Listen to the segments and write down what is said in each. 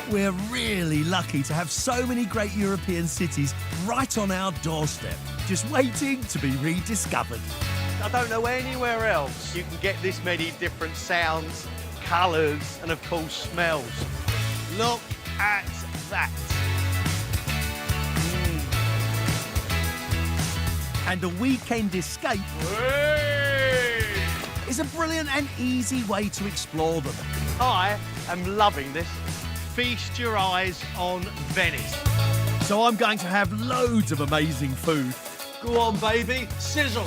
We're really lucky to have so many great European cities right on our doorstep, just waiting to be rediscovered. I don't know anywhere else you can get this many different sounds, colours and, of course, smells. Look at that. And a weekend escape is a brilliant and easy way to explore them. I am loving this. Feast your eyes on Venice. So I'm going to have loads of amazing food. Go on, baby. Sizzle.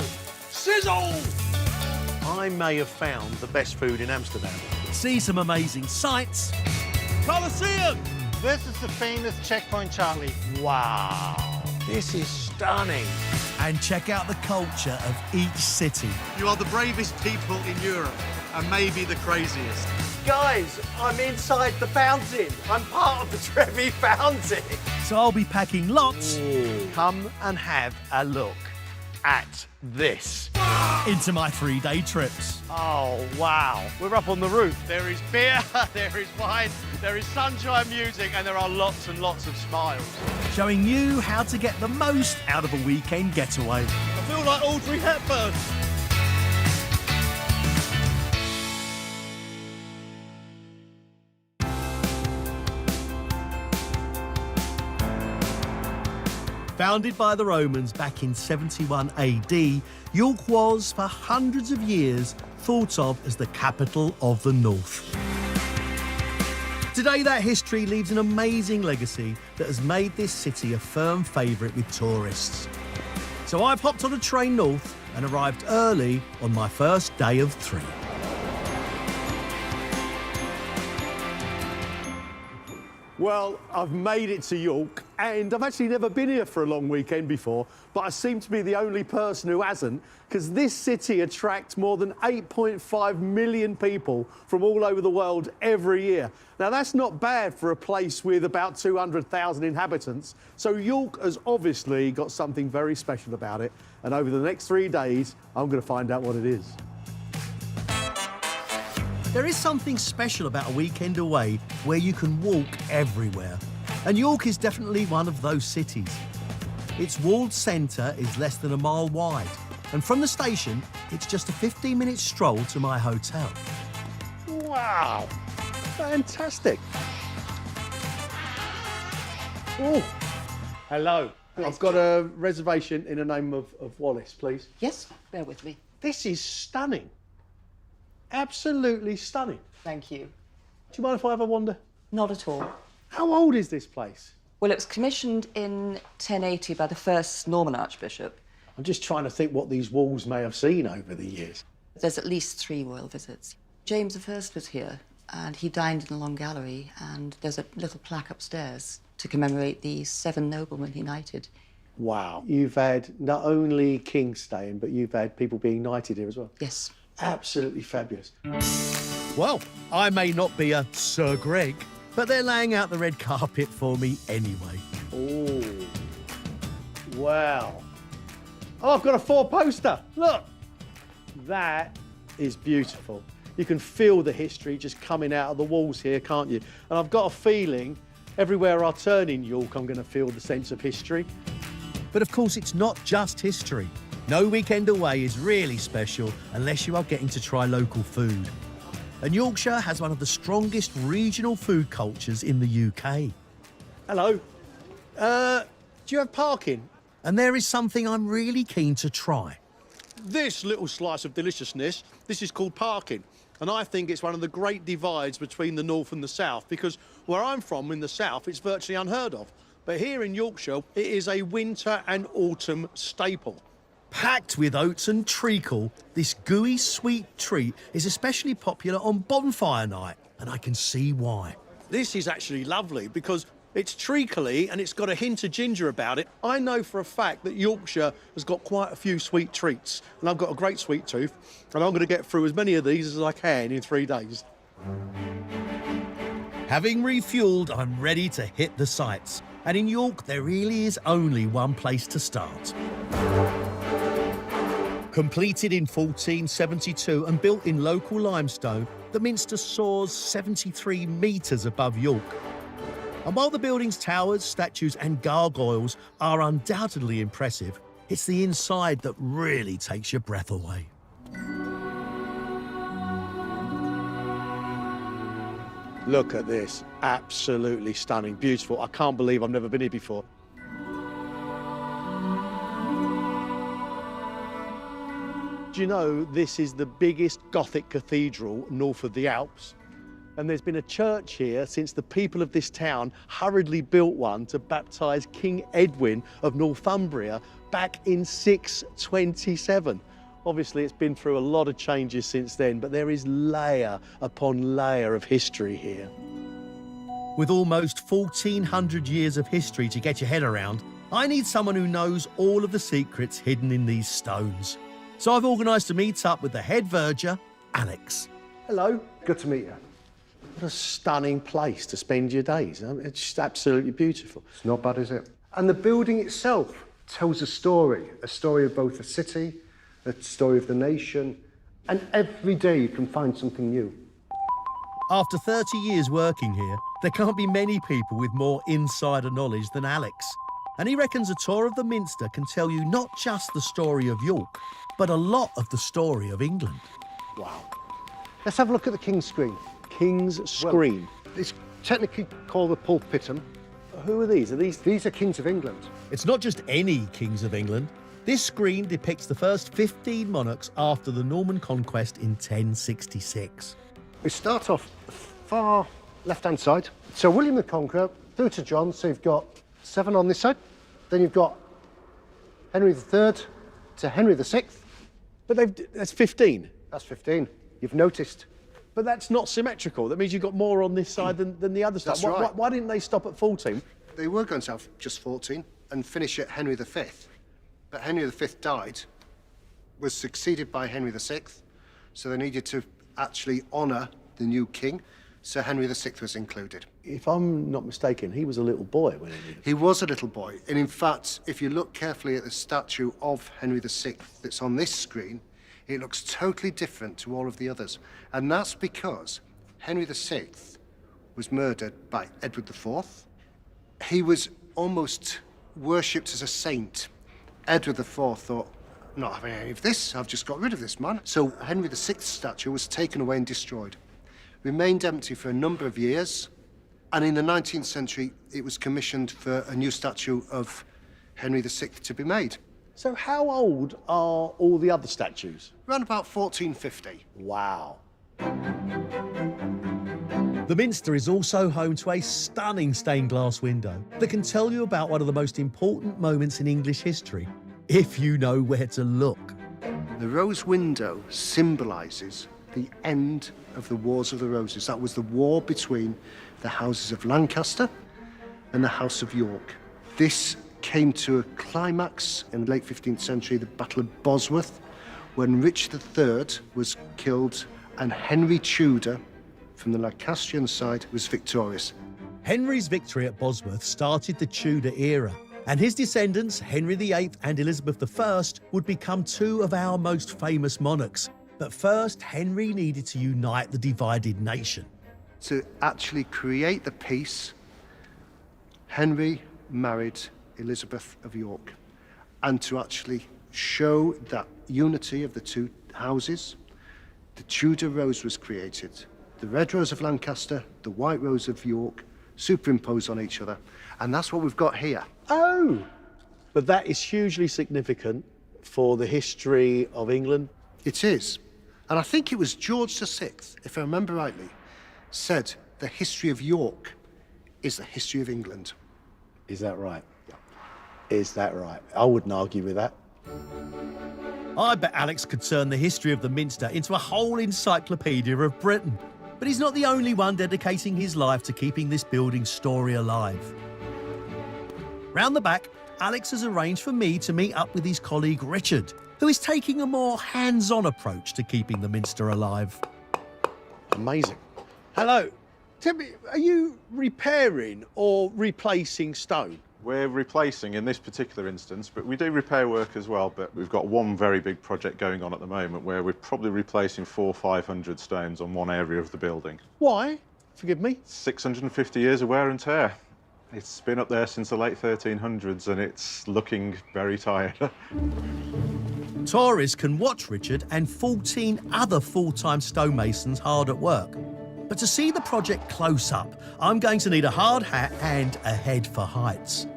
Sizzle! I may have found the best food in Amsterdam. See some amazing sights. Colosseum! This is the famous Checkpoint Charlie. Wow. This is stunning. And check out the culture of each city. You are the bravest people in Europe, and maybe the craziest. Guys, I'm inside the fountain. I'm part of the Trevi Fountain. So I'll be packing lots Come and have a look at this. into my 3-day trips. Oh, wow. We're up on the roof. There is beer, there is wine, there is sunshine music, and there are lots and lots of smiles. Showing you how to get the most out of a weekend getaway. I feel like Audrey Hepburn. Founded by the Romans back in 71 AD, York was, for hundreds of years, thought of as the capital of the North. Today, that history leaves an amazing legacy that has made this city a firm favourite with tourists. So I've hopped on a train north and arrived early on my first day of 3. Well, I've made it to York, and I've actually never been here for a long weekend before, but I seem to be the only person who hasn't, because this city attracts more than 8.5 million people from all over the world every year. Now, that's not bad for a place with about 200,000 inhabitants, so York has obviously got something very special about it, and over the next 3 days, I'm going to find out what it is. There is something special about a weekend away where you can walk everywhere. And York is definitely one of those cities. Its walled centre is less than a mile wide. And from the station, it's just a 15-minute stroll to my hotel. Wow, fantastic. Oh, hello. I've got a reservation in the name of Wallace, please. Yes, bear with me. This is stunning. Absolutely stunning. Thank you. Do you mind if I have a wander? Not at all. How old is this place? Well, it was commissioned in 1080 by the first Norman Archbishop. I'm just trying to think what these walls may have seen over the years. There's at least 3 royal visits. James I was here, and he dined in a long gallery, and there's a little plaque upstairs to commemorate the 7 noblemen he knighted. Wow. You've had not only kings staying, but you've had people being knighted here as well. Yes. Absolutely fabulous. Well, I may not be a Sir Gregg, but they're laying out the red carpet for me anyway. Oh, wow. Oh, I've got a 4-poster. Look, that is beautiful. You can feel the history just coming out of the walls here, can't you? And I've got a feeling everywhere I turn in York, I'm going to feel the sense of history. But of course, it's not just history. No weekend away is really special unless you are getting to try local food. And Yorkshire has one of the strongest regional food cultures in the UK. Hello. Do you have parking? And there is something I'm really keen to try. This little slice of deliciousness, this is called parking. And I think it's one of the great divides between the north and the south, because where I'm from in the south, it's virtually unheard of. But here in Yorkshire, it is a winter and autumn staple. Packed with oats and treacle, this gooey sweet treat is especially popular on bonfire night, and I can see why. This is actually lovely because it's treacly and it's got a hint of ginger about it. I know for a fact that Yorkshire has got quite a few sweet treats, and I've got a great sweet tooth, and I'm going to get through as many of these as I can in 3 days. Having refuelled, I'm ready to hit the sights. And in York, there really is only one place to start. Completed in 1472 and built in local limestone, the Minster soars 73 metres above York. And while the building's towers, statues and gargoyles are undoubtedly impressive, it's the inside that really takes your breath away. Look at this. Absolutely stunning. Beautiful. I can't believe I've never been here before. Do you know this is the biggest Gothic cathedral north of the Alps? And there's been a church here since the people of this town hurriedly built one to baptise King Edwin of Northumbria back in 627. Obviously, it's been through a lot of changes since then, but there is layer upon layer of history here. With almost 1,400 years of history to get your head around, I need someone who knows all of the secrets hidden in these stones. So I've organised to meet up with the head verger, Alex. Hello. Good to meet you. What a stunning place to spend your days. It's just absolutely beautiful. It's not bad, is it? And the building itself tells a story of both the city, a story of the nation, and every day you can find something new. After 30 years working here, there can't be many people with more insider knowledge than Alex. And he reckons a tour of the Minster can tell you not just the story of York, but a lot of the story of England. Wow. Let's have a look at the King's Screen. King's Screen. Well, it's technically called the pulpitum. Who are these? These are kings of England. It's not just any kings of England. This screen depicts the first 15 monarchs after the Norman conquest in 1066. We start off far left-hand side. So William the Conqueror through to John, so you've got 7 on this side. Then you've got Henry III to Henry VI. But that's 15. That's 15. You've noticed. But that's not symmetrical. That means you've got more on this side than the other side. That's right. Why didn't they stop at 14? They were going to have just 14 and finish at Henry V. But Henry V died, was succeeded by Henry VI, so they needed to actually honour the new king, so Henry VI was included. If I'm not mistaken, he was a little boy when he did it. He was a little boy, and in fact, if you look carefully at the statue of Henry VI that's on this screen, it looks totally different to all of the others. And that's because Henry VI was murdered by Edward IV. He was almost worshipped as a saint. Edward IV thought, not having any of this, I've just got rid of this man. So Henry VI's statue was taken away and destroyed. Remained empty for a number of years, and in the 19th century, it was commissioned for a new statue of Henry VI to be made. So how old are all the other statues? Around about 1450. Wow. The Minster is also home to a stunning stained glass window that can tell you about one of the most important moments in English history, if you know where to look. The rose window symbolises the end of the Wars of the Roses. That was the war between the houses of Lancaster and the House of York. This came to a climax in the late 15th century, the Battle of Bosworth, when Richard III was killed and Henry Tudor, from the Lancastrian side, was victorious. Henry's victory at Bosworth started the Tudor era, and his descendants, Henry VIII and Elizabeth I, would become 2 of our most famous monarchs. But first, Henry needed to unite the divided nation. To actually create the peace, Henry married Elizabeth of York, and to actually show that unity of the 2 houses, the Tudor rose was created. The red rose of Lancaster, the white rose of York, superimposed on each other, and that's what we've got here. Oh! But that is hugely significant for the history of England. It is, and I think it was George VI, if I remember rightly, said the history of York is the history of England. Is that right? Is that right? I wouldn't argue with that. I bet Alex could turn the history of the Minster into a whole encyclopedia of Britain. But he's not the only one dedicating his life to keeping this building's story alive. Round the back, Alex has arranged for me to meet up with his colleague Richard, who is taking a more hands-on approach to keeping the Minster alive. Amazing. Hello. Tell me, are you repairing or replacing stone? We're replacing in this particular instance, but we do repair work as well. But we've got one very big project going on at the moment where we're probably replacing 400 or 500 stones on one area of the building. Why? Forgive me. 650 years of wear and tear. It's been up there since the late 1300s and it's looking very tired. Tourists can watch Richard and 14 other full-time stonemasons hard at work. But to see the project close up, I'm going to need a hard hat and a head for heights.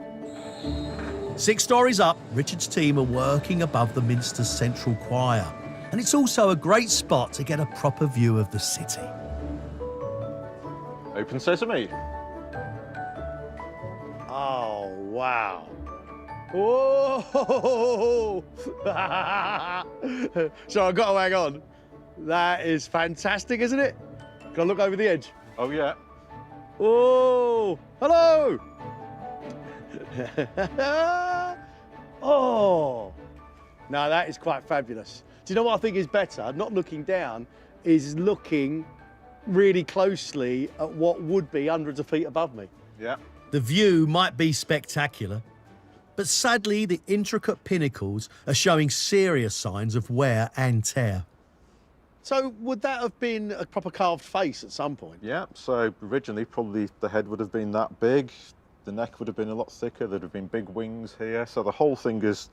6 stories up, Richard's team are working above the Minster's central choir. And it's also a great spot to get a proper view of the city. Open sesame. Oh, wow. Whoa! So I've got to hang on. That is fantastic, isn't it? Can I look over the edge? Oh, yeah. Oh, hello! Oh, now that is quite fabulous. Do you know what I think is better? Not looking down, is looking really closely at what would be hundreds of feet above me. Yeah. The view might be spectacular, but sadly the intricate pinnacles are showing serious signs of wear and tear. So would that have been a proper carved face at some point? Yeah, so originally probably the head would have been that big, the neck would have been a lot thicker, there'd have been big wings here, so the whole thing has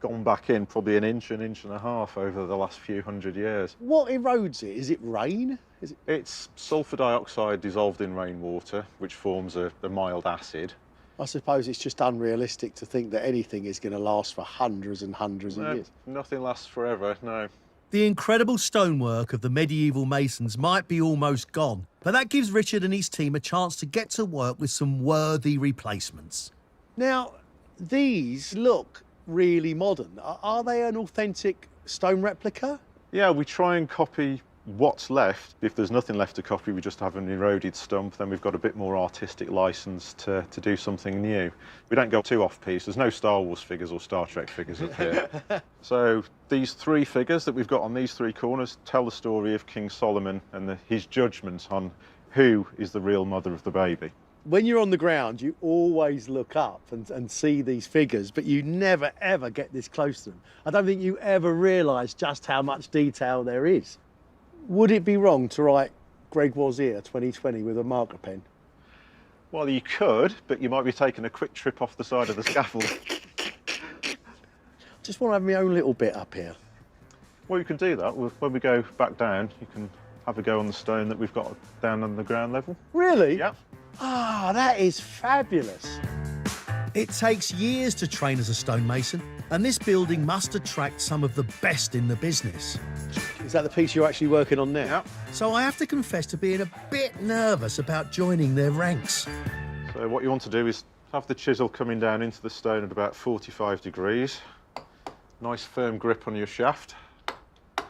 gone back in probably an inch and a half over the last few hundred years. What erodes it? Is it rain? Is it... It's sulfur dioxide dissolved in rainwater, which forms a mild acid. I suppose it's just unrealistic to think that anything is going to last for hundreds and hundreds of years. Nothing lasts forever, no. The incredible stonework of the medieval masons might be almost gone, but that gives Richard and his team a chance to get to work with some worthy replacements. Now, these look really modern. Are they an authentic stone replica? Yeah, we try and copy what's left. If there's nothing left to copy, we just have an eroded stump, then we've got a bit more artistic license to do something new. We don't go too off-piece. There's no Star Wars figures or Star Trek figures up here. So these 3 figures that we've got on these 3 corners tell the story of King Solomon and his judgment on who is the real mother of the baby. When you're on the ground, you always look up and see these figures, but you never, ever get this close to them. I don't think you ever realise just how much detail there is. Would it be wrong to write Gregg Wallace 2020 with a marker pen? Well, you could, but you might be taking a quick trip off the side of the scaffold. Just want to have my own little bit up here. Well, you can do that. When we go back down, you can have a go on the stone that we've got down on the ground level. Really? Yeah. Ah, that is fabulous. It takes years to train as a stonemason, and this building must attract some of the best in the business. Is that the piece you're actually working on now? Yeah. So I have to confess to being a bit nervous about joining their ranks. So what you want to do is have the chisel coming down into the stone at about 45 degrees. Nice firm grip on your shaft. A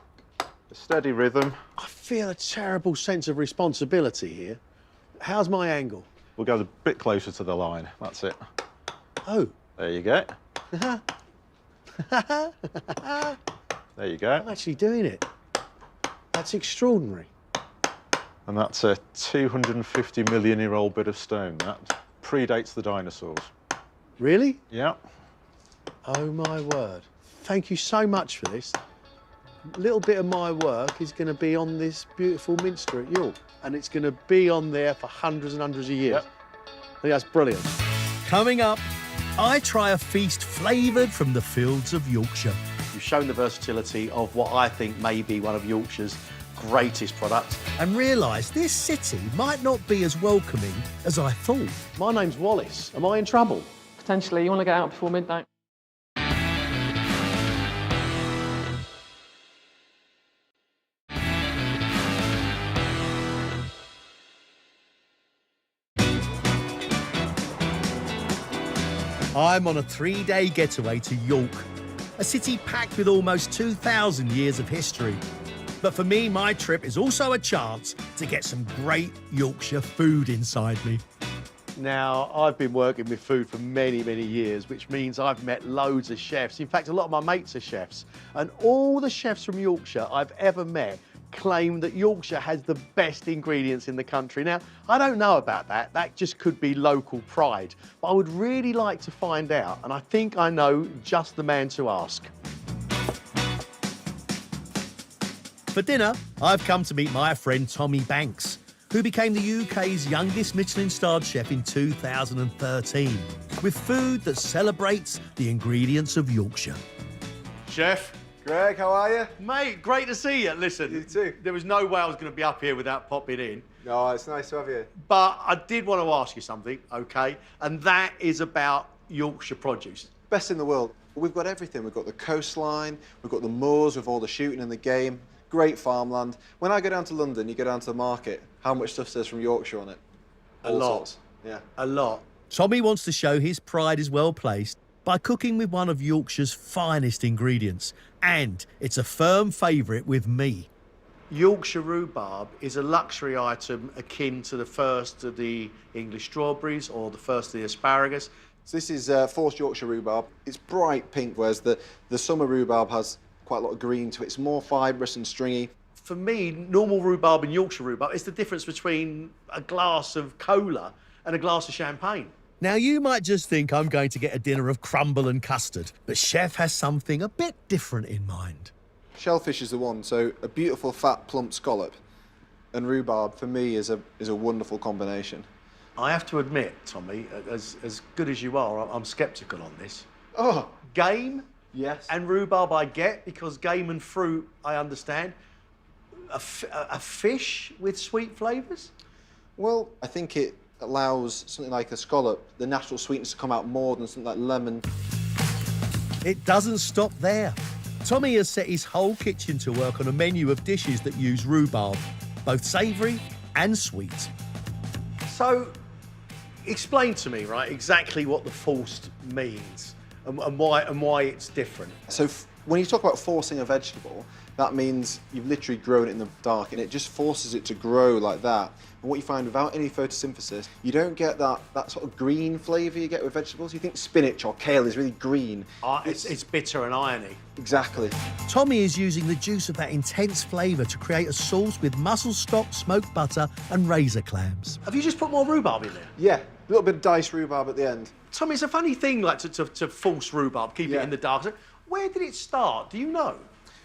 steady rhythm. I feel a terrible sense of responsibility here. How's my angle? We'll go a bit closer to the line. That's it. Oh. There you go. There you go. I'm actually doing it. That's extraordinary. And that's a 250 million year old bit of stone. That predates the dinosaurs. Really? Yeah. Oh my word. Thank you so much for this. A little bit of my work is going to be on this beautiful minster at York, and it's going to be on there for hundreds and hundreds of years. Yep. I think that's brilliant. Coming up, I try a feast flavoured from the fields of Yorkshire. You've shown the versatility of what I think may be one of Yorkshire's greatest products. And realise this city might not be as welcoming as I thought. My name's Wallace. Am I in trouble? Potentially. You want to get out before midnight? I'm on a 3-day getaway to York, a city packed with almost 2,000 years of history. But for me, my trip is also a chance to get some great Yorkshire food inside me. Now, I've been working with food for many, many years, which means I've met loads of chefs. In fact, a lot of my mates are chefs. And all the chefs from Yorkshire I've ever met claim that Yorkshire has the best ingredients in the country. Now, I don't know about that. That just could be local pride. But I would really like to find out, and I think I know just the man to ask. For dinner, I've come to meet my friend Tommy Banks. who became the UK's youngest Michelin-starred chef in 2013, with food that celebrates the ingredients of Yorkshire. Chef. Greg, how are you? Mate, great to see you. Listen, You too. there was no way I was going to be up here without popping in. No, it's nice to have you. But I did want to ask you something, OK? And that is about Yorkshire produce. Best in the world. We've got everything. We've got the coastline, we've got the moors with all the shooting and the game, great farmland. When I go down to London, you go down to the market, how much stuff says from Yorkshire on it? A All lot. sorts. Yeah. A lot. Tommy wants to show his pride is well placed by cooking with one of Yorkshire's finest ingredients, and it's a firm favourite with me. Yorkshire rhubarb is a luxury item akin to the first of the English strawberries or the first of the asparagus. So this is forced Yorkshire rhubarb. It's bright pink, whereas the summer rhubarb has quite a lot of green to it. It's more fibrous and stringy. For me, normal rhubarb and Yorkshire rhubarb is the difference between a glass of cola and a glass of champagne. Now, you might just think I'm going to get a dinner of crumble and custard, but Chef has something a bit different in mind. Shellfish is the one, so a beautiful fat plump scallop and rhubarb for me is a wonderful combination. I have to admit, Tommy, as good as you are, I'm sceptical on this. Oh, Game yes. and rhubarb I get, because game and fruit I understand. A fish with sweet flavours? Well, I think it allows something like a scallop, the natural sweetness to come out more than something like lemon. It doesn't stop there. Tommy has set his whole kitchen to work on a menu of dishes that use rhubarb, both savoury and sweet. So, explain to me, right, exactly what the forced means and why it's different. So when you talk about forcing a vegetable, that means you've literally grown it in the dark and it just forces it to grow like that. And what you find without any photosynthesis, you don't get that sort of green flavour you get with vegetables. You think spinach or kale is really green. It's bitter and irony. Exactly. Tommy is using the juice of that intense flavour to create a sauce with mussel stock, smoked butter and razor clams. Have you just put more rhubarb in there? Yeah, a little bit of diced rhubarb at the end. Tommy, it's a funny thing, like, to force rhubarb, keep it in the dark. Where did it start? Do you know?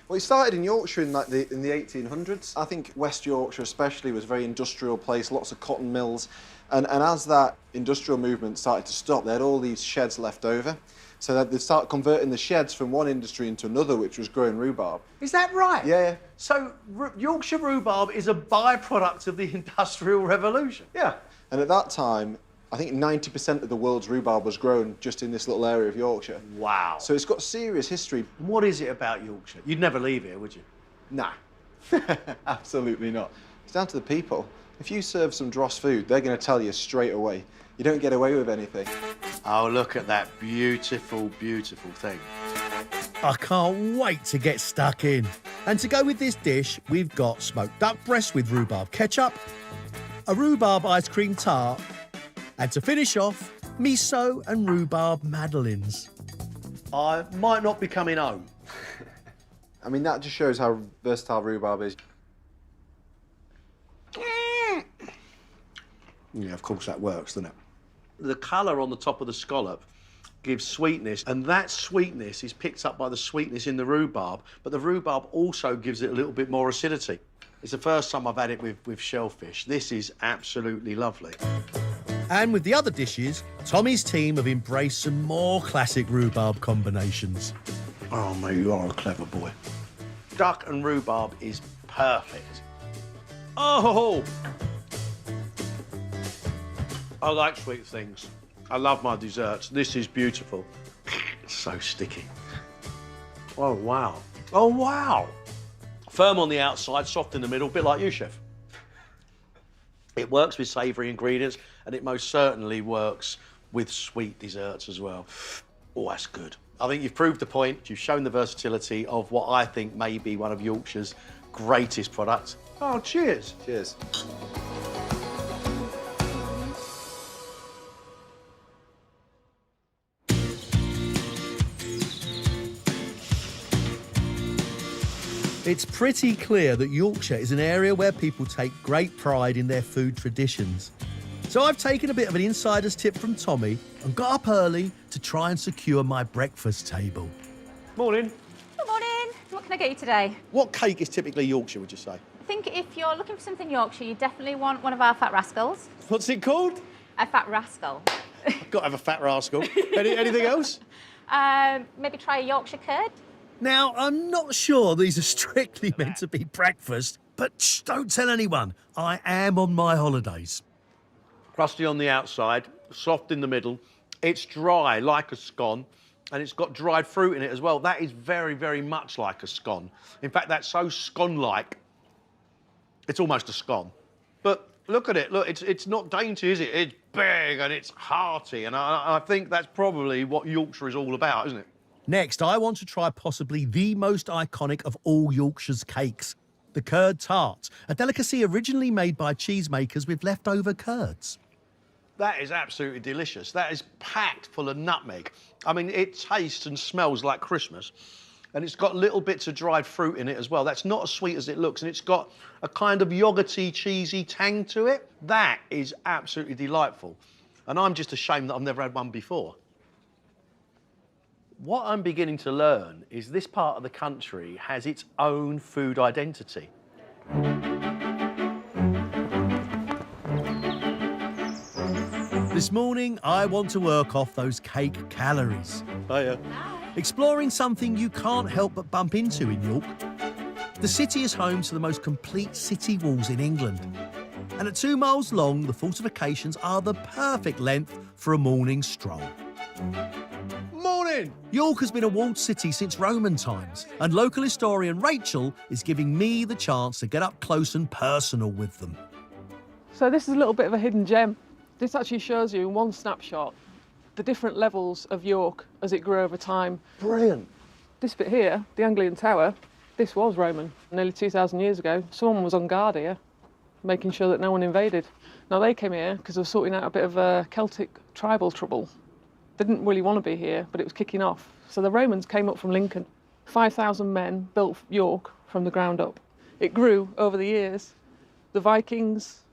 Well, it started in Yorkshire in the 1800s. I think West Yorkshire especially was a very industrial place, lots of cotton mills. And as that industrial movement started to stop, they had all these sheds left over. So that they started converting the sheds from one industry into another, which was growing rhubarb. Is that right? Yeah. So Yorkshire rhubarb is a byproduct of the Industrial Revolution? Yeah. And at that time, I think 90% of the world's rhubarb was grown just in this little area of Yorkshire. Wow. So it's got serious history. What is it about Yorkshire? You'd never leave here, would you? Nah, absolutely not. It's down to the people. If you serve some dross food, they're going to tell you straight away. You don't get away with anything. Oh, look at that beautiful, beautiful thing. I can't wait to get stuck in. And to go with this dish, we've got smoked duck breast with rhubarb ketchup, a rhubarb ice cream tart, and to finish off, miso and rhubarb madeleines. I might not be coming home. I mean, that just shows how versatile rhubarb is. Yeah, of course that works, doesn't it? The colour on the top of the scallop gives sweetness, and that sweetness is picked up by the sweetness in the rhubarb, but the rhubarb also gives it a little bit more acidity. It's the first time I've had it with shellfish. This is absolutely lovely. And with the other dishes, Tommy's team have embraced some more classic rhubarb combinations. Oh, mate, you are a clever boy. Duck and rhubarb is perfect. Oh! I like sweet things. I love my desserts. This is beautiful. It's so sticky. Oh, wow. Oh, wow. Firm on the outside, soft in the middle, a bit like you, Chef. It works with savoury ingredients, and it most certainly works with sweet desserts as well. Oh, that's good. I think you've proved the point. You've shown the versatility of what I think may be one of Yorkshire's greatest products. Oh, cheers. Cheers. It's pretty clear that Yorkshire is an area where people take great pride in their food traditions. So I've taken a bit of an insider's tip from Tommy and got up early to try and secure my breakfast table. Morning. Good morning. What can I get you today? What cake is typically Yorkshire, would you say? think if you're looking for something Yorkshire, you definitely want one of our fat rascals. What's it called? A fat rascal. I've got to have a fat rascal. Anything else? Maybe try a Yorkshire curd. Now, I'm not sure these are strictly meant to be breakfast, but shh, don't tell anyone. I am on my holidays. Crusty on the outside, soft in the middle. It's dry like a scone, and it's got dried fruit in it as well. That is very, very much like a scone. In fact, that's so scone-like, it's almost a scone. But look at it. Look, it's not dainty, is it? It's big and it's hearty, and I think that's probably what Yorkshire is all about, isn't it? Next, I want to try possibly the most iconic of all Yorkshire's cakes, the curd tart, a delicacy originally made by cheesemakers with leftover curds. That is absolutely delicious. That is packed full of nutmeg. I mean, it tastes and smells like Christmas. And it's got little bits of dried fruit in it as well. That's not as sweet as it looks. And it's got a kind of yoghurty, cheesy tang to it. That is absolutely delightful. And I'm just ashamed that I've never had one before. What I'm beginning to learn is this part of the country has its own food identity. This morning, I want to work off those cake calories. Hiya. Exploring something you can't help but bump into in York. The city is home to the most complete city walls in England. And at 2 miles long, the fortifications are the perfect length for a morning stroll. Morning! York has been a walled city since Roman times, and local historian Rachel is giving me the chance to get up close and personal with them. So this is a little bit of a hidden gem. This actually shows you in one snapshot the different levels of York as it grew over time. Brilliant. This bit here, the Anglian Tower, this was Roman. Nearly 2,000 years ago, someone was on guard here, making sure that no one invaded. Now they came here because they were sorting out a bit of Celtic tribal trouble. They didn't really want to be here, but it was kicking off. So the Romans came up from Lincoln. 5,000 men built York from the ground up. It grew over the years. The Vikings,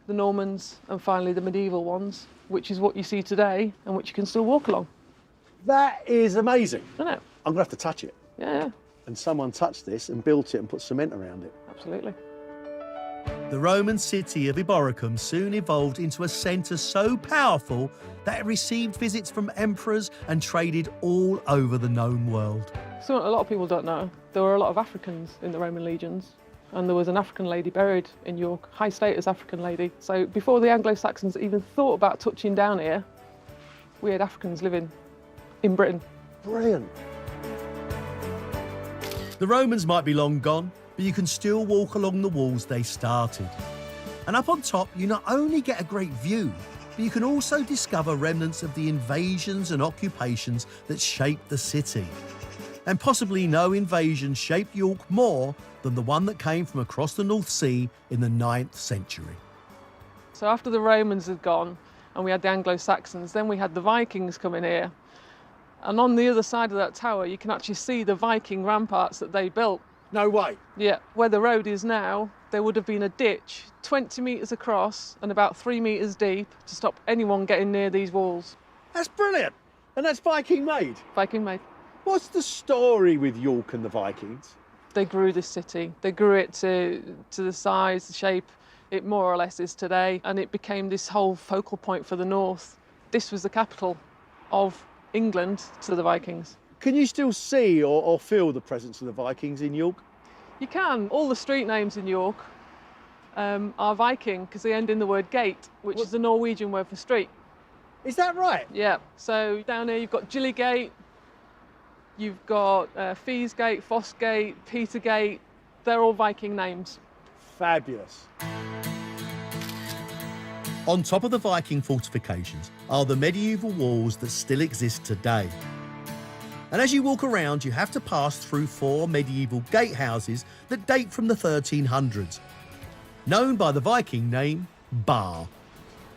the Normans, and finally the medieval ones, which is what you see today and which you can still walk along. That is amazing. I know. I'm going to have to touch it. Yeah, And someone touched this and built it and put cement around it. absolutely. The Roman city of Eboracum soon evolved into a centre so powerful that it received visits from emperors and traded all over the known world. So a lot of people don't know, there were a lot of Africans in the Roman legions, and there was an African lady buried in York, high status African lady. So before the Anglo-Saxons even thought about touching down here, we had Africans living in Britain. Brilliant. The Romans might be long gone, but you can still walk along the walls they started. And up on top, you not only get a great view, but you can also discover remnants of the invasions and occupations that shaped the city. And possibly no invasion shaped York more than the one that came from across the North Sea in the 9th century. So after the Romans had gone and we had the Anglo-Saxons, then we had the Vikings coming here. And on the other side of that tower, you can actually see the Viking ramparts that they built. No way. Yeah, where the road is now, there would have been a ditch 20 metres across and about 3 metres deep to stop anyone getting near these walls. That's brilliant. And that's Viking made. Viking made. What's the story with York and the Vikings? They grew this city. They grew it to the size, the shape it more or less is today, and it became this whole focal point for the north. This was the capital of England to the Vikings. Can you still see or feel the presence of the Vikings in York? You can. All the street names in York are Viking because they end in the word gate, which is the Norwegian word for street. Is that right? Yeah. So down here you've got Gillygate, you've got Feesgate, Fossgate, Petergate. They're all Viking names. Fabulous. On top of the Viking fortifications are the medieval walls that still exist today. And as you walk around, you have to pass through 4 medieval gatehouses that date from the 1300s, known by the Viking name Bar.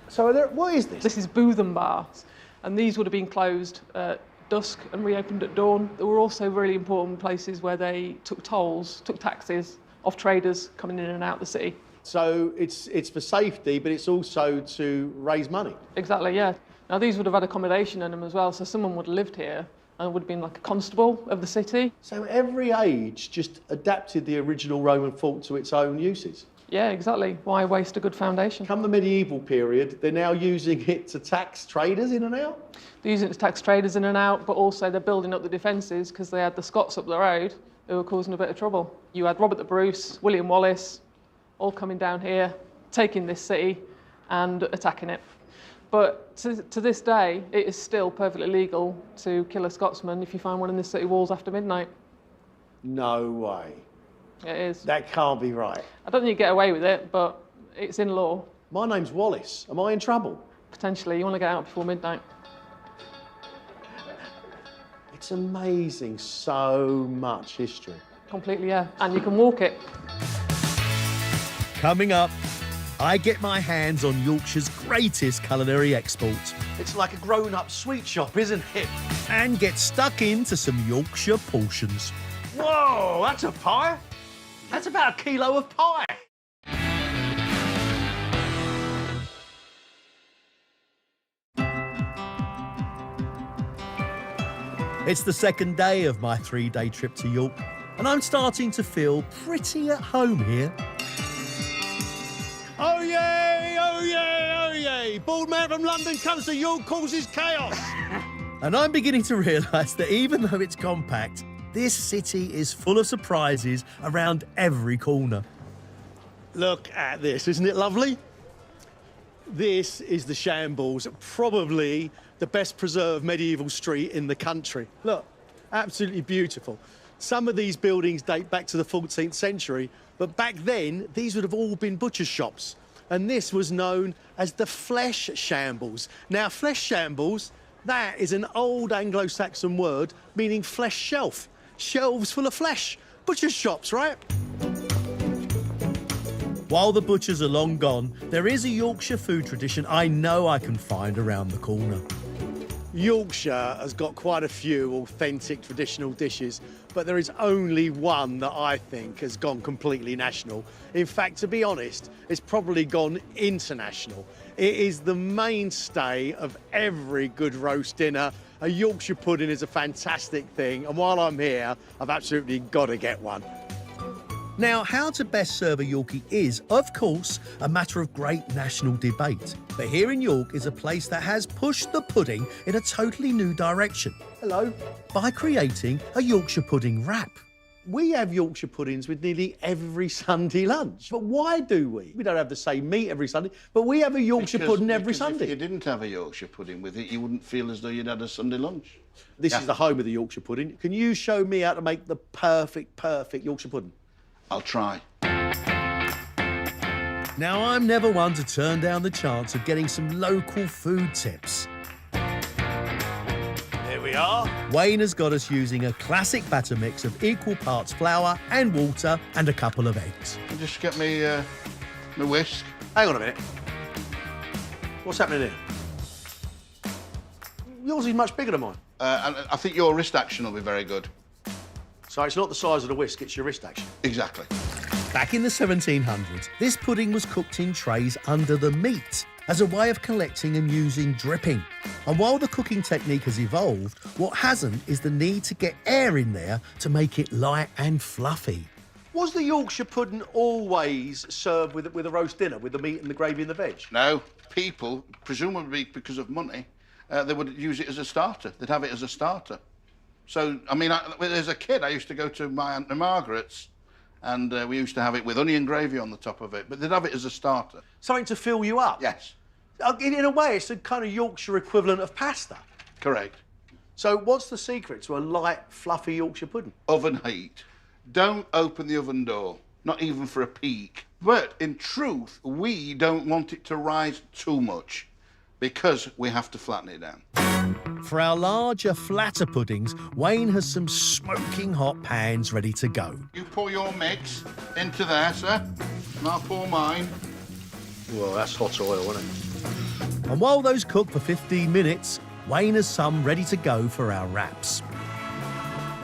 So what is this? This is Boothen bars, and these would have been closed at dusk and reopened at dawn. There were also really important places where they took tolls, took taxes off traders coming in and out the city. So it's for safety, but it's also to raise money. Exactly, yeah. Now these would have had accommodation in them as well, so someone would have lived here and would have been like a constable of the city. So every age just adapted the original Roman fort to its own uses. Yeah, exactly. Why waste a good foundation? Come the medieval period, they're now using it to tax traders in and out? They're using it to tax traders in and out, but also they're building up the defences because they had the Scots up the road who were causing a bit of trouble. You had Robert the Bruce, William Wallace, all coming down here, taking this city and attacking it. But to this day, it is still perfectly legal to kill a Scotsman if you find one in the city walls after midnight. No way. It is. That can't be right. I don't think you get away with it, but it's in law. My name's Wallace. Am I in trouble? Potentially. You want to get out before midnight. It's amazing, so much history. Completely, yeah. And you can walk it. Coming up, I get my hands on Yorkshire's greatest culinary export It's like a grown-up sweet shop, isn't it? and get stuck into some Yorkshire portions. Whoa, that's a pie? That's about a kilo of pie. It's the second day of my 3-day trip to York, and I'm starting to feel pretty at home here. Oh yay, oh yay, oh yay. Bald man from London comes to York, causes chaos. And I'm beginning to realise that even though it's compact, this city is full of surprises around every corner. Look at this, isn't it lovely? This is the Shambles, probably the best preserved medieval street in the country. Look, absolutely beautiful. Some of these buildings date back to the 14th century, but back then, these would have all been butcher shops. And this was known as the Flesh Shambles. Now, Flesh Shambles, that is an old Anglo-Saxon word meaning flesh shelf. Shelves full of flesh. Butcher shops, right? While the butchers are long gone, there is a Yorkshire food tradition I know I can find around the corner. Yorkshire has got quite a few authentic traditional dishes, but there is only one that I think has gone completely national. In fact, to be honest, it's probably gone international. It is the mainstay of every good roast dinner. A Yorkshire pudding is a fantastic thing, and while I'm here, I've absolutely got to get one. Now, how to best serve a Yorkie is, of course, a matter of great national debate. But here in York is a place that has pushed the pudding in a totally new direction. Hello. By creating a Yorkshire pudding wrap. We have Yorkshire puddings with nearly every Sunday lunch. But why do we? We don't have the same meat every Sunday, but we have a Yorkshire pudding every Sunday. If you didn't have a Yorkshire pudding with it, you wouldn't feel as though you'd had a Sunday lunch. This is the home of the Yorkshire pudding. Can you show me how to make the perfect Yorkshire pudding? I'll try. Now, I'm never one to turn down the chance of getting some local food tips. There we are. Wayne has got us using a classic batter mix of equal parts flour and water and a couple of eggs. Just get me my whisk. Hang on a minute. What's happening here? Yours is much bigger than mine. And I think your wrist action will be very good. So it's not the size of the whisk, it's your wrist action. Exactly. Back in the 1700s, this pudding was cooked in trays under the meat as a way of collecting and using dripping. And while the cooking technique has evolved, what hasn't is the need to get air in there to make it light and fluffy. Was the Yorkshire pudding always served with a roast dinner, with the meat and the gravy and the veg? No, people, presumably because of money, they would use it as a starter. They'd have it as a starter. So, I mean, as a kid, I used to go to my Aunt Margaret's, and we used to have it with onion gravy on the top of it, but they'd have it as a starter. Something to fill you up? Yes. In a way, it's a kind of Yorkshire equivalent of pasta. Correct. So what's the secret to a light, fluffy Yorkshire pudding? Oven heat. Don't open the oven door, not even for a peek. But in truth, we don't want it to rise too much because we have to flatten it down. For our larger, flatter puddings, Wayne has some smoking hot pans ready to go. You pour your mix into there, sir, and I'll pour mine. Well, that's hot oil, isn't it? And while those cook for 15 minutes, Wayne has some ready to go for our wraps.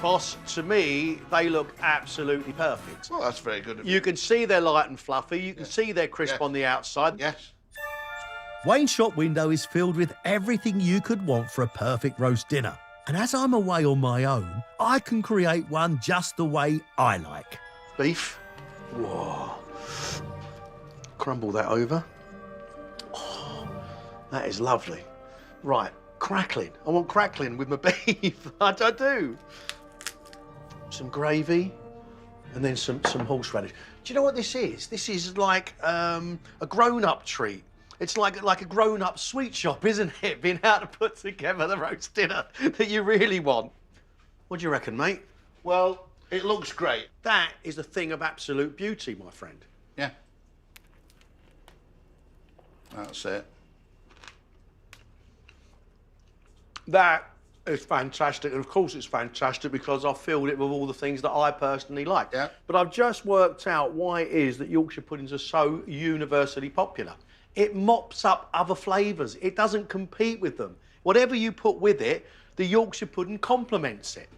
Boss, to me, they look absolutely perfect. Well, that's very good of you. You can see they're light and fluffy. You can see they're crisp on the outside. Yes. Wayne's shop window is filled with everything you could want for a perfect roast dinner. And as I'm away on my own, I can create one just the way I like. Beef. Whoa. Crumble that over. Oh, that is lovely. Right, crackling. I want crackling with my beef. I do. Some gravy, and then some horseradish. Do you know what this is? This is like a grown-up treat. It's like a grown-up sweet shop, isn't it? Being able to put together the roast dinner that you really want. What do you reckon, mate? Well, it looks great. That is a thing of absolute beauty, my friend. Yeah. That's it. That is fantastic, and of course it's fantastic because I've filled it with all the things that I personally like. Yeah. But I've just worked out why it is that Yorkshire puddings are so universally popular. It mops up other flavours. It doesn't compete with them. Whatever you put with it, the Yorkshire pudding complements it.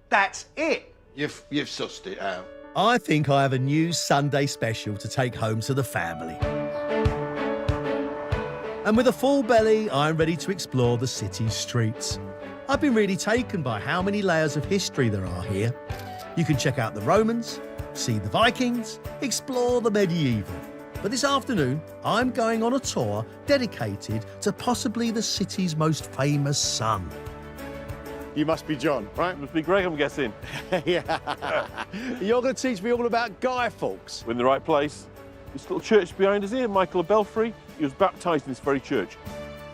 That's it. You've sussed it out. I think I have a new Sunday special to take home to the family. And with a full belly, I'm ready to explore the city's streets. I've been really taken by how many layers of history there are here. You can check out the Romans, see the Vikings, explore the medieval. But this afternoon, I'm going on a tour dedicated to possibly the city's most famous son. You must be John, right? Must be Greg, I'm guessing. Yeah. You're going to teach me all about Guy Fawkes. We're in the right place. This little church behind us here, Michael of Belfry, he was baptised in this very church.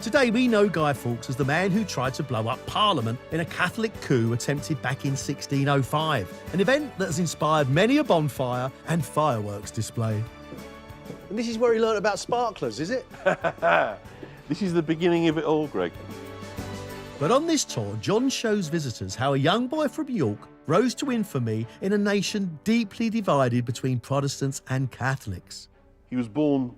Today we know Guy Fawkes as the man who tried to blow up Parliament in a Catholic coup attempted back in 1605, an event that has inspired many a bonfire and fireworks display. And this is where he learnt about sparklers, is it? This is the beginning of it all, Greg. But on this tour, John shows visitors how a young boy from York rose to infamy in a nation deeply divided between Protestants and Catholics. He was born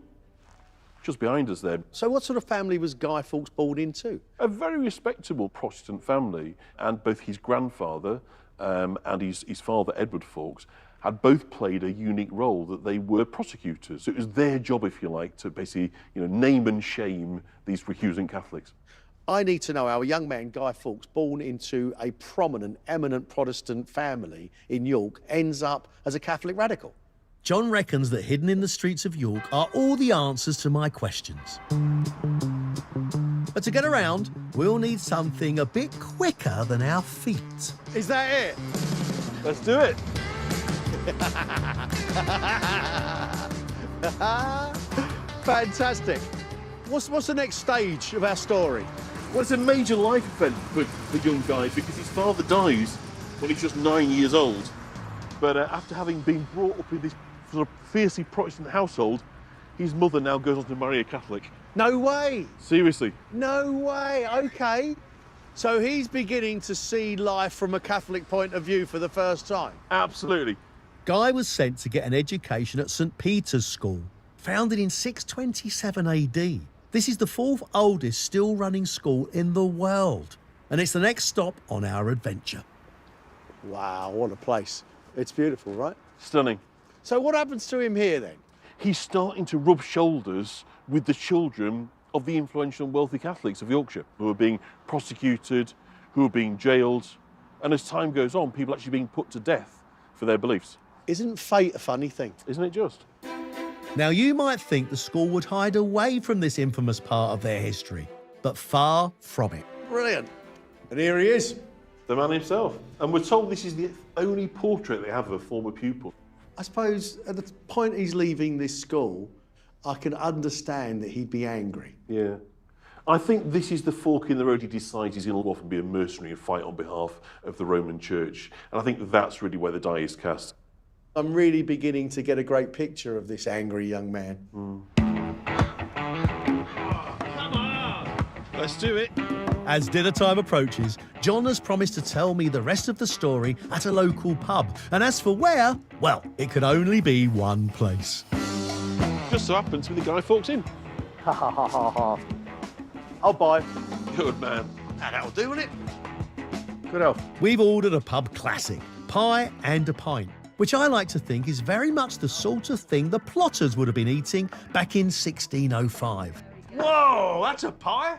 just behind us there. So what sort of family was Guy Fawkes born into? A very respectable Protestant family, and both his grandfather and his father, Edward Fawkes, had both played a unique role, that they were prosecutors. So it was their job, if you like, to basically, name and shame these recusant Catholics. I need to know how a young man, Guy Fawkes, born into a prominent, eminent Protestant family in York, ends up as a Catholic radical. John reckons that hidden in the streets of York are all the answers to my questions. But to get around, we'll need something a bit quicker than our feet. Is that it? Let's do it. Fantastic. What's the next stage of our story? Well, it's a major life event for young Guy, because his father dies when he's just 9 years old. But after having been brought up in this sort of fiercely Protestant household, his mother now goes on to marry a Catholic. No way. Seriously. No way. OK. So he's beginning to see life from a Catholic point of view for the first time? Absolutely. Guy was sent to get an education at St Peter's School, founded in 627 AD. This is the fourth oldest still running school in the world, and it's the next stop on our adventure. Wow, what a place. It's beautiful, right? Stunning. So what happens to him here then? He's starting to rub shoulders with the children of the influential and wealthy Catholics of Yorkshire, who are being prosecuted, who are being jailed, and as time goes on, people are actually being put to death for their beliefs. Isn't fate a funny thing? Isn't it just? Now, you might think the school would hide away from this infamous part of their history, but far from it. Brilliant. And here he is. The man himself. And we're told this is the only portrait they have of a former pupil. I suppose at the point he's leaving this school, I can understand that he'd be angry. Yeah. I think this is the fork in the road he decides he's going to go off and be a mercenary and fight on behalf of the Roman Church. And I think that's really where the die is cast. I'm really beginning to get a great picture of this angry young man. Come on! Let's do it. As dinner time approaches, John has promised to tell me the rest of the story at a local pub. And as for where, well, it could only be one place. Just so happens to be the Guy Fawkes Inn. Ha ha ha ha ha. I'll buy. Good man. Now that'll do, won't it? Good health. We've ordered a pub classic, pie and a pint, which I like to think is very much the sort of thing the plotters would have been eating back in 1605. Whoa, that's a pie?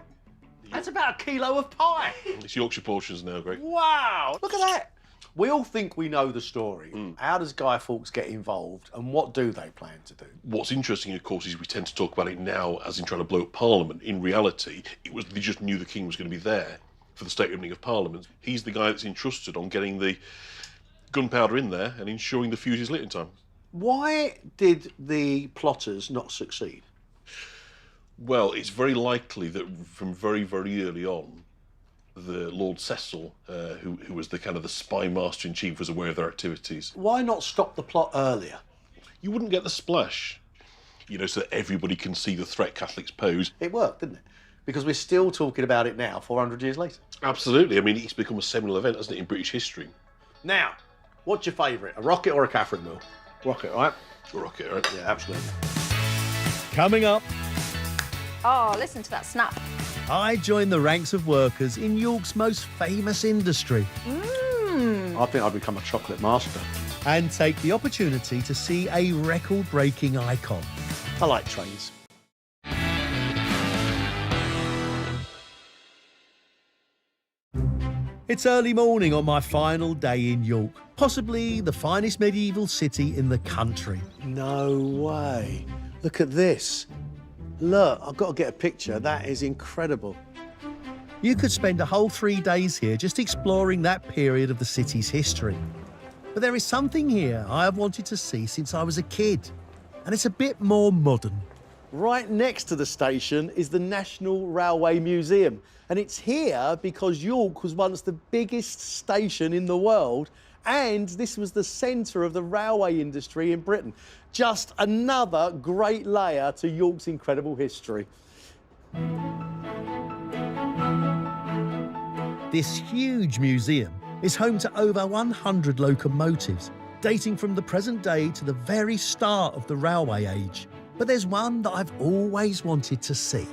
That's about a kilo of pie. It's Yorkshire portions now, Greg. Wow, look at that. We all think we know the story. How does Guy Fawkes get involved and what do they plan to do? What's interesting, of course, is we tend to talk about it now as in trying to blow up Parliament. In reality, it was they just knew the King was going to be there for the state opening of Parliament. He's the guy that's entrusted on getting the gunpowder in there and ensuring the fuse is lit in time. Why did the plotters not succeed? Well, it's very likely that from very, very early on, the Lord Cecil, who was the kind of the spy master in chief, was aware of their activities. Why not stop the plot earlier? You wouldn't get the splash, you know, so that everybody can see the threat Catholics pose. It worked, didn't it? Because we're still talking about it now, 400 years later. Absolutely. I mean, it's become a seminal event, hasn't it, in British history? Now, what's your favourite, a rocket or a Catherine mill? Rocket, right? A rocket, right? Yeah, absolutely. Coming up, Oh, listen to that snap. I join the ranks of workers in York's most famous industry I think I'd become a chocolate master. and take the opportunity to see a record-breaking icon. I like trains. It's early morning on my final day in York, possibly the finest medieval city in the country. No way. Look at this. Look, I've got to get a picture. That is incredible. You could spend a whole 3 days here just exploring that period of the city's history. But there is something here I have wanted to see since I was a kid, and it's a bit more modern. Right next to the station is the National Railway Museum. And it's here because York was once the biggest station in the world, and this was the centre of the railway industry in Britain. Just another great layer to York's incredible history. This huge museum is home to over 100 locomotives, dating from the present day to the very start of the railway age. But there's one that I've always wanted to see.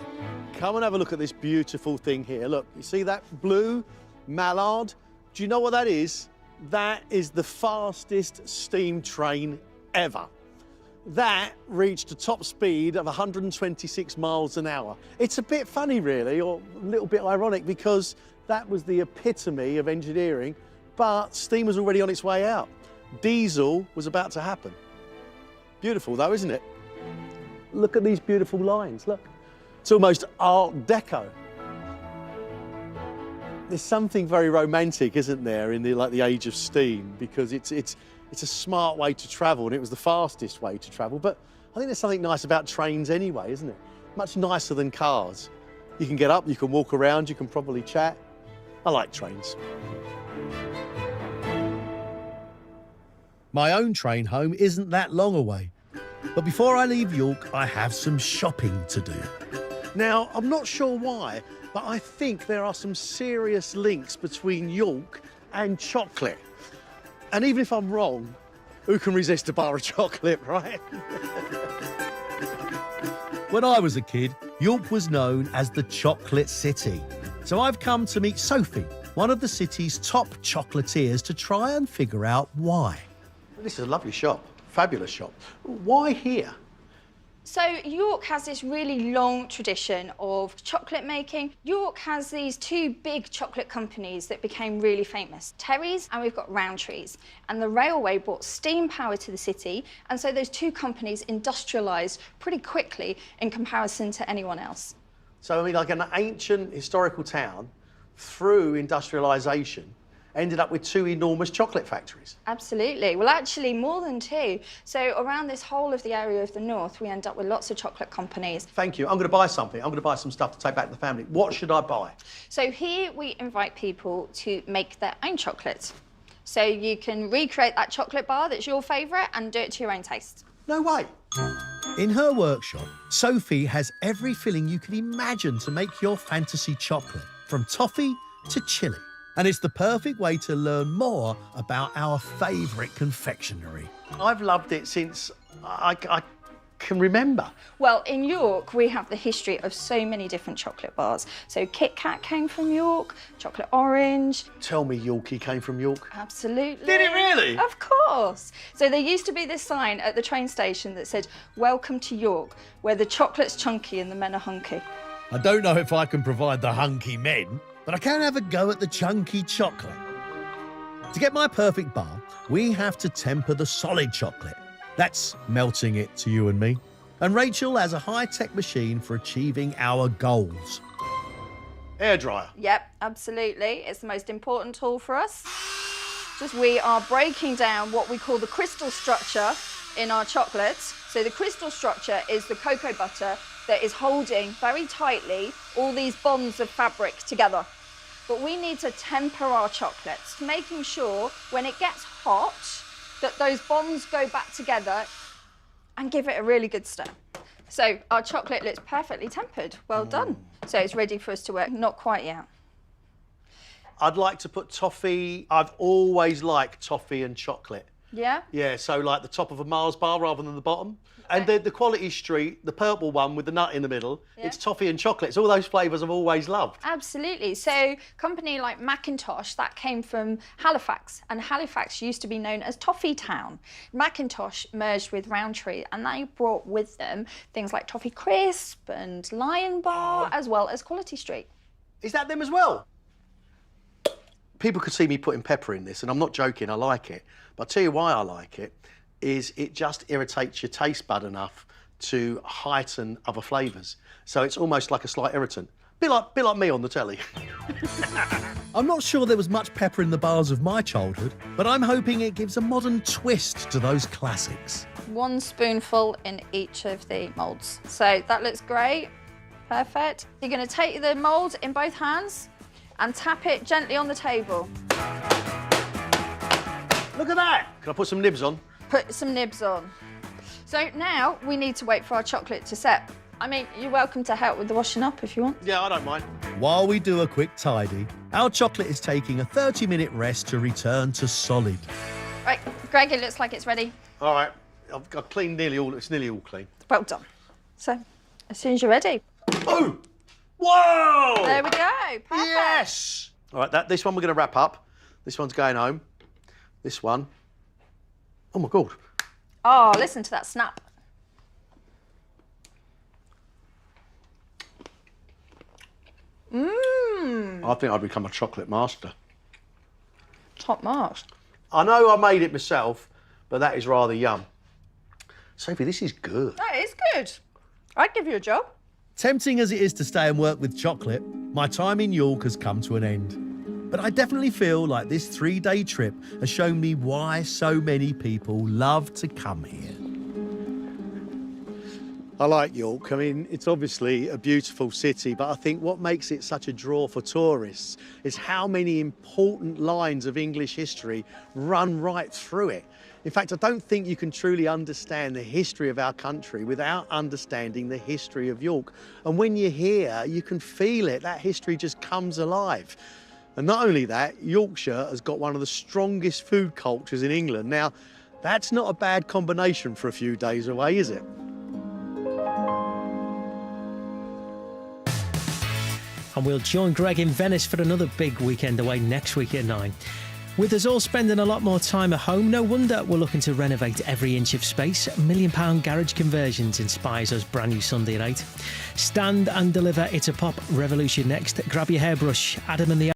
Come and have a look at this beautiful thing here. Look, you see that blue mallard? Do you know what that is? That is the fastest steam train ever. That reached a top speed of 126 miles an hour. It's a bit funny, really, or a little bit ironic, because that was the epitome of engineering, but steam was already on its way out. Diesel was about to happen. Beautiful, though, isn't it? Look at these beautiful lines, look. It's almost Art Deco. There's something very romantic, isn't there, in the age of steam, because it's a smart way to travel, and it was the fastest way to travel. But I think there's something nice about trains anyway, isn't it? Much nicer than cars. You can get up, you can walk around, you can probably chat. I like trains. My own train home isn't that long away. But before I leave York, I have some shopping to do. Now, I'm not sure why, but I think there are some serious links between York and chocolate. And even if I'm wrong, who can resist a bar of chocolate, right? When I was a kid, York was known as the Chocolate City. So I've come to meet Sophie, one of the city's top chocolatiers, to try and figure out why. This is a lovely shop, fabulous shop. Why here? So York has this really long tradition of chocolate making. York has these two big chocolate companies that became really famous, Terry's and we've got Rowntree's. And the railway brought steam power to the city, and so those two companies industrialised pretty quickly in comparison to anyone else. So, I mean, like an ancient historical town, through industrialisation, ended up with two enormous chocolate factories. Absolutely. Well, actually, more than two. So around this whole of the area of the north, we end up with lots of chocolate companies. Thank you. I'm going to buy something. I'm going to buy some stuff to take back to the family. What should I buy? So here we invite people to make their own chocolate. So you can recreate that chocolate bar that's your favourite and do it to your own taste. No way. In her workshop, Sophie has every filling you can imagine to make your fantasy chocolate, from toffee to chili. And it's the perfect way to learn more about our favourite confectionery. I've loved it since I can remember. Well, in York, we have the history of so many different chocolate bars. So Kit Kat came from York, chocolate orange. Tell me Yorkie came from York. Absolutely. Did it really? Of course. So there used to be this sign at the train station that said, "Welcome to York, where the chocolate's chunky and the men are hunky." I don't know if I can provide the hunky men, but I can have a go at the chunky chocolate. To get my perfect bar, we have to temper the solid chocolate. That's melting it to you and me. And Rachel has a high-tech machine for achieving our goals. Hairdryer. Yep, absolutely. It's the most important tool for us. We are breaking down what we call the crystal structure in our chocolates. So the crystal structure is the cocoa butter that is holding very tightly all these bonds of fabric together. But we need to temper our chocolates, making sure when it gets hot that those bonds go back together and give it a really good stir. So our chocolate looks perfectly tempered. Well done. So it's ready for us to work. Not quite yet. I'd like to put toffee. I've always liked toffee and chocolate. Yeah? Yeah, so like the top of a Mars bar rather than the bottom. And the Quality Street, the purple one with the nut in the middle, it's toffee and chocolate. It's all those flavours I've always loved. Absolutely. So a company like Macintosh, that came from Halifax, and Halifax used to be known as Toffee Town. Macintosh merged with Rowntree, and they brought with them things like Toffee Crisp and Lion Bar, as well as Quality Street. Is that them as well? People could see me putting pepper in this, and I'm not joking, I like it. But I'll tell you why I like it, is it just irritates your taste bud enough to heighten other flavours. So it's almost like a slight irritant. Bit like me on the telly. I'm not sure there was much pepper in the bars of my childhood, but I'm hoping it gives a modern twist to those classics. 1 spoonful in each of the moulds. So that looks great. Perfect. You're going to take the mould in both hands and tap it gently on the table. Look at that! Can I put some nibs on? Put some nibs on. So now we need to wait for our chocolate to set. I mean, you're welcome to help with the washing up if you want. Yeah, I don't mind. While we do a quick tidy, our chocolate is taking a 30-minute rest to return to solid. Right, Greg, it looks like it's ready. All right, I've cleaned nearly all, it's nearly all clean. Well done. So, as soon as you're ready. Oh! Whoa! There we go, perfect. Yes! All right, this one we're going to wrap up. This one's going home. This one. Oh, my God. Oh, listen to that snap. Mmm. I think I'd become a chocolate master. Top marks. I know I made it myself, but that is rather yum. Sophie, this is good. That is good. I'd give you a job. Tempting as it is to stay and work with chocolate, my time in York has come to an end. But I definitely feel like this 3-day trip has shown me why so many people love to come here. I like York. I mean, it's obviously a beautiful city, but I think what makes it such a draw for tourists is how many important lines of English history run right through it. In fact, I don't think you can truly understand the history of our country without understanding the history of York. And when you're here, you can feel it. That history just comes alive. And not only that, Yorkshire has got one of the strongest food cultures in England. Now, that's not a bad combination for a few days away, is it? And we'll join Greg in Venice for another big weekend away next week at 9. With us all spending a lot more time at home, no wonder we're looking to renovate every inch of space. £1 million garage conversions inspires us brand new Sunday at 8. Stand and deliver It's a Pop revolution next. Grab your hairbrush, Adam and the